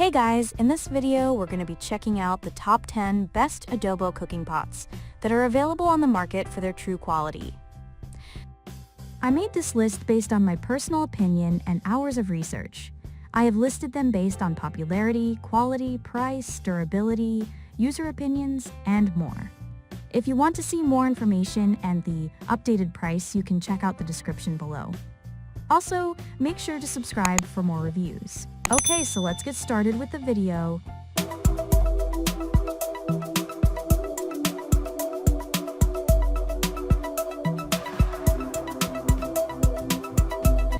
Hey guys, in this video we're going to be checking out the top 10 best adobo cooking pots that are available on the market for their true quality. I made this list based on my personal opinion and hours of research. I have listed them based on popularity, quality, price, durability, user opinions, and more. If you want to see more information and the updated price, you can check out the description below. Also, make sure to subscribe for more reviews. Okay, so let's get started with the video.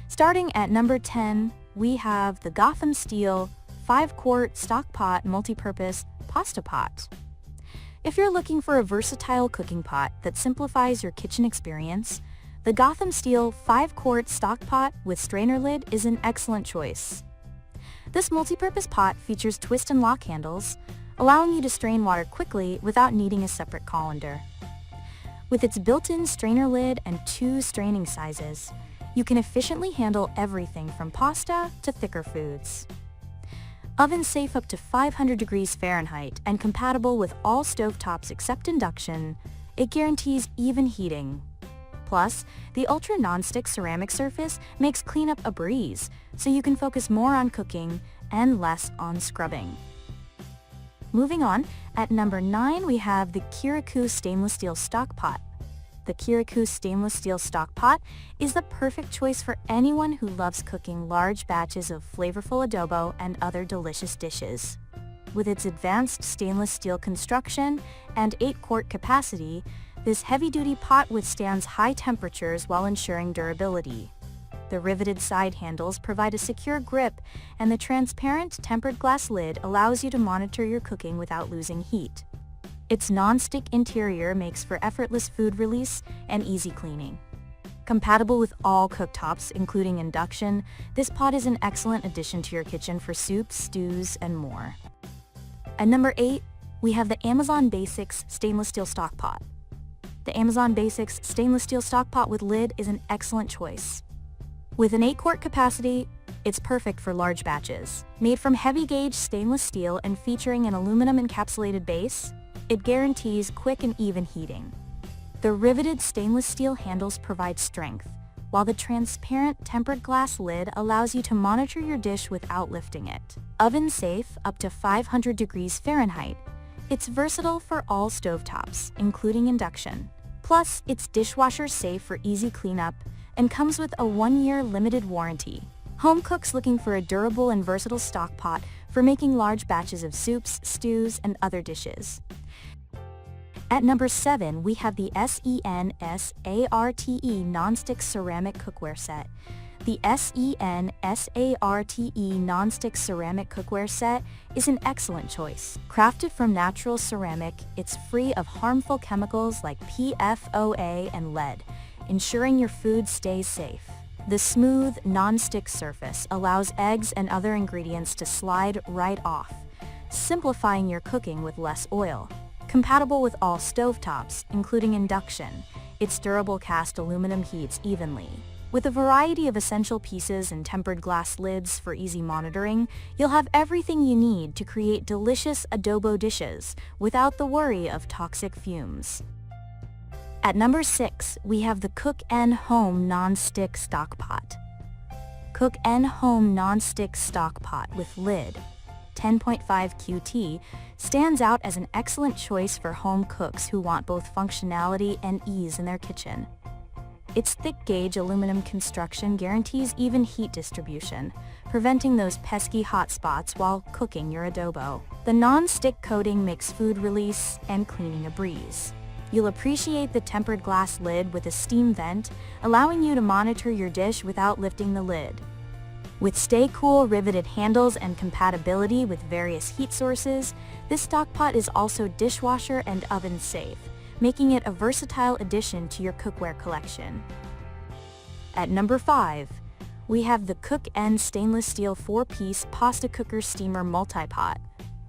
Starting at number 10, we have the Gotham Steel 5-quart Stock Pot Multipurpose Pasta Pot. If you're looking for a versatile cooking pot that simplifies your kitchen experience, the Gotham Steel 5-quart Stock Pot with strainer lid is an excellent choice. This multi-purpose pot features twist and lock handles, allowing you to strain water quickly without needing a separate colander. With its built-in strainer lid and 2 straining sizes, you can efficiently handle everything from pasta to thicker foods. Oven safe up to 500 degrees Fahrenheit and compatible with all stovetops except induction, it guarantees even heating. Plus, the ultra non-stick ceramic surface makes cleanup a breeze, so you can focus more on cooking and less on scrubbing. Moving on, at number 9 we have the Kirecoo Stainless Steel Stock Pot. The Kirecoo Stainless Steel Stock Pot is the perfect choice for anyone who loves cooking large batches of flavorful adobo and other delicious dishes. With its advanced stainless steel construction and 8-quart capacity, this heavy-duty pot withstands high temperatures while ensuring durability. The riveted side handles provide a secure grip, and the transparent tempered glass lid allows you to monitor your cooking without losing heat. Its non-stick interior makes for effortless food release and easy cleaning. Compatible with all cooktops, including induction, this pot is an excellent addition to your kitchen for soups, stews, and more. At number 8, we have the Amazon Basics Stainless Steel Stock Pot. The Amazon Basics Stainless Steel Stock Pot with lid is an excellent choice. With an 8-quart capacity, it's perfect for large batches. Made from heavy-gauge stainless steel and featuring an aluminum encapsulated base, it guarantees quick and even heating. The riveted stainless steel handles provide strength, while the transparent tempered glass lid allows you to monitor your dish without lifting it. Oven safe up to 500 degrees Fahrenheit, it's versatile for all stovetops, including induction. Plus, it's dishwasher safe for easy cleanup and comes with a 1-year limited warranty. Home cooks looking for a durable and versatile stock pot for making large batches of soups, stews, and other dishes. At number 7, we have the SENSARTE Nonstick Ceramic Cookware Set. The SENSARTE Nonstick Ceramic Cookware Set is an excellent choice. Crafted from natural ceramic, it's free of harmful chemicals like PFOA and lead, ensuring your food stays safe. The smooth, non-stick surface allows eggs and other ingredients to slide right off, simplifying your cooking with less oil. Compatible with all stovetops, including induction, its durable cast aluminum heats evenly. With a variety of essential pieces and tempered glass lids for easy monitoring, you'll have everything you need to create delicious adobo dishes without the worry of toxic fumes. At number 6, we have the Cook & Home Non-Stick Stock Pot. Cook & Home Non-Stick Stock Pot with lid, 10.5 QT, stands out as an excellent choice for home cooks who want both functionality and ease in their kitchen. Its thick-gauge aluminum construction guarantees even heat distribution, preventing those pesky hot spots while cooking your adobo. The non-stick coating makes food release and cleaning a breeze. You'll appreciate the tempered glass lid with a steam vent, allowing you to monitor your dish without lifting the lid. With stay cool riveted handles and compatibility with various heat sources, this stock pot is also dishwasher and oven safe, making it a versatile addition to your cookware collection. At number 5, we have the Cook & Stainless Steel 4-piece Pasta Cooker Steamer Multi-Pot.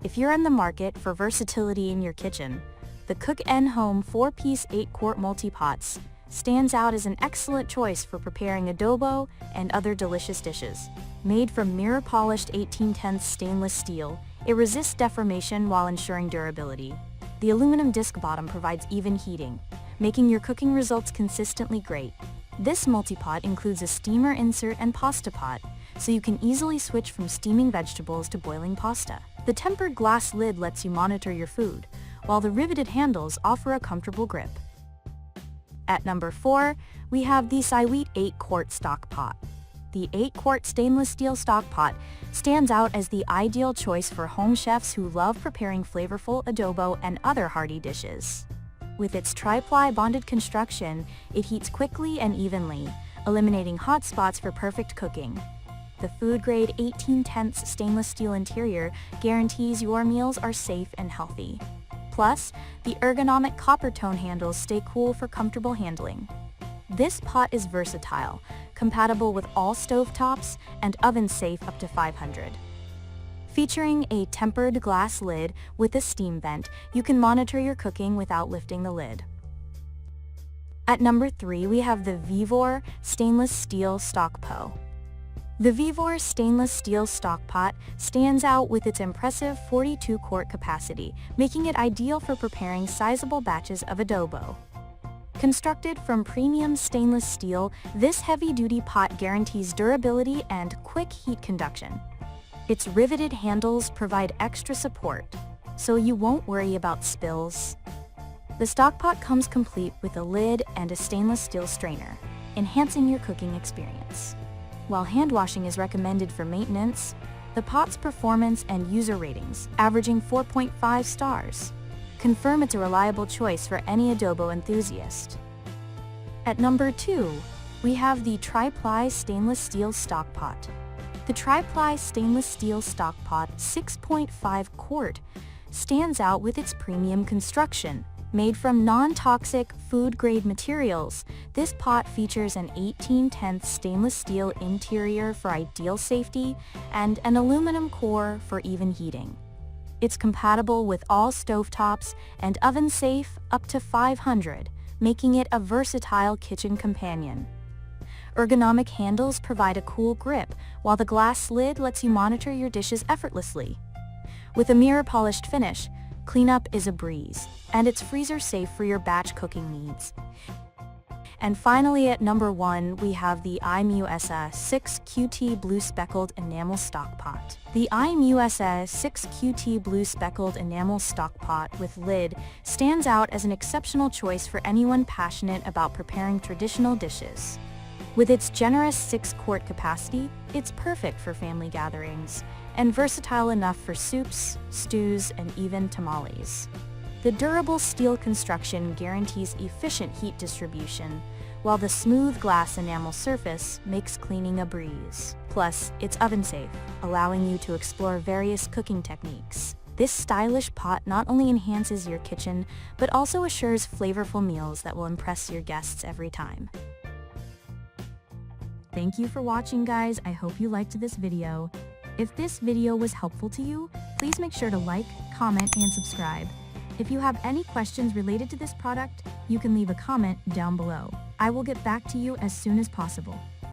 If you're in the market for versatility in your kitchen, the Cook & Home 4-piece 8-quart multi-pots stands out as an excellent choice for preparing adobo and other delicious dishes. Made from mirror-polished 1810 stainless steel, it resists deformation while ensuring durability. The aluminum disc bottom provides even heating, making your cooking results consistently great. This multi-pot includes a steamer insert and pasta pot, so you can easily switch from steaming vegetables to boiling pasta. The tempered glass lid lets you monitor your food, while the riveted handles offer a comfortable grip. At number 4, we have the ciwete 8-quart stock pot. The 8-quart stainless steel stock pot stands out as the ideal choice for home chefs who love preparing flavorful adobo and other hearty dishes. With its Tri-Ply bonded construction, it heats quickly and evenly, eliminating hot spots for perfect cooking. The food-grade 1810 stainless steel interior guarantees your meals are safe and healthy. Plus, the ergonomic copper tone handles stay cool for comfortable handling. This pot is versatile, compatible with all stovetops and oven-safe up to 500. Featuring a tempered glass lid with a steam vent, you can monitor your cooking without lifting the lid. At number 3, we have the VEVOR stainless steel Stockpo. The VEVOR stainless steel stock pot stands out with its impressive 42-quart capacity, making it ideal for preparing sizable batches of adobo. Constructed from premium stainless steel, this heavy-duty pot guarantees durability and quick heat conduction. Its riveted handles provide extra support, so you won't worry about spills. The stock pot comes complete with a lid and a stainless steel strainer, enhancing your cooking experience. While hand washing is recommended for maintenance, the pot's performance and user ratings, averaging 4.5 stars, confirm it's a reliable choice for any adobo enthusiast. At number 2, we have the Tri-Ply stainless steel stock pot. The Tri-Ply stainless steel stock pot 6.5 quart stands out with its premium construction. Made from non-toxic, food-grade materials, this pot features an 1810 stainless steel interior for ideal safety and an aluminum core for even heating. It's compatible with all stovetops and oven-safe up to 500, making it a versatile kitchen companion. Ergonomic handles provide a cool grip, while the glass lid lets you monitor your dishes effortlessly. With a mirror-polished finish, cleanup is a breeze, and it's freezer-safe for your batch cooking needs. And finally, at number 1, we have the IMUSA 6QT Blue Speckled Enamel Stock Pot. The IMUSA 6QT Blue Speckled Enamel Stock Pot with lid stands out as an exceptional choice for anyone passionate about preparing traditional dishes. With its generous 6-quart capacity, it's perfect for family gatherings, and versatile enough for soups, stews, and even tamales. The durable steel construction guarantees efficient heat distribution, while the smooth glass enamel surface makes cleaning a breeze. Plus, it's oven-safe, allowing you to explore various cooking techniques. This stylish pot not only enhances your kitchen, but also assures flavorful meals that will impress your guests every time. Thank you for watching, guys. I hope you liked this video. If this video was helpful to you, please make sure to like, comment, and subscribe. If you have any questions related to this product, you can leave a comment down below. I will get back to you as soon as possible.